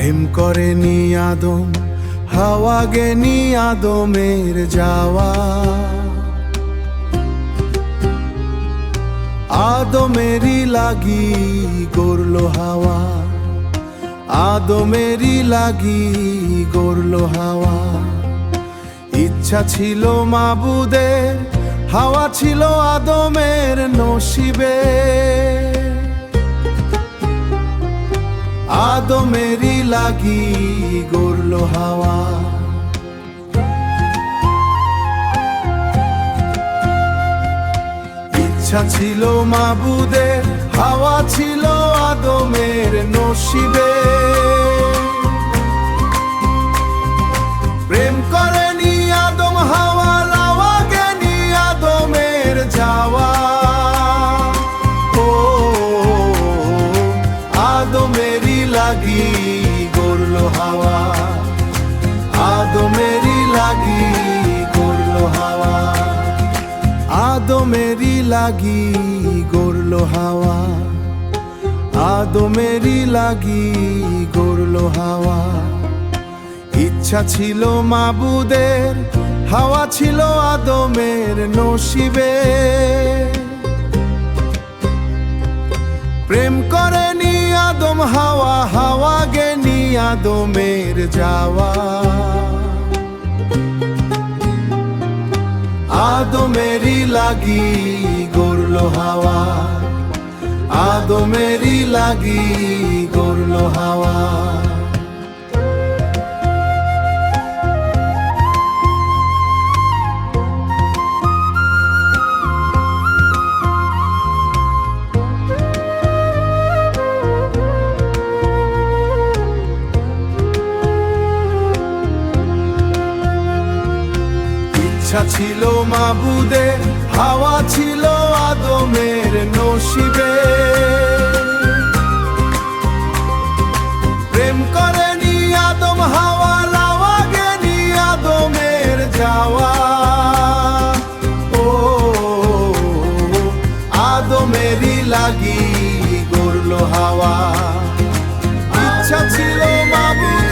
প্রেম করেনি আদম, হাওয়া গেনি আদমের যাওয়া। আদমেরই লাগি গড়লো হাওয়া, আদমেরই লাগি গড়লো হাওয়া। ইচ্ছা ছিল মাবুদের, হাওয়া ছিল আদমের নসিবে। আদমেরই লাগি গড়লো হাওয়া। ইচ্ছা ছিল মাবুদের, হাওয়া ছিল আদমের নসিবে। প্রেম করেনি আদম হাওয়া, লাওয়া গেনি আদমের যাওয়া। ও আদমেরই লাগি গড়লো হাওয়া, আদমেরই লাগি গড়লো হাওয়া। আদমেরই লাগি গড়লো হাওয়া, আদমেরই লাগি গড়লো হাওয়া। ইচ্ছা ছিল মাবুদের, হাওয়া ছিল আদমের নসিবে। প্রেম করেনি আদম হাওয়া, হাওয়া গেনি আদমের যাওয়া। আদমেরই লাগি গড়লো হাওয়া, আদমেরই লাগি গড়লো হাওয়া। ইচ্ছা ছিল মাবুদের, হাওয়া ছিল আদমের নসিবে। প্রেম করেনি আদম হাওয়া, লাওয়া গেনি আদমের যাওয়া। ও আদমেরই লাগি গড়লো হাওয়া। ইচ্ছা ছিল মাবুদের,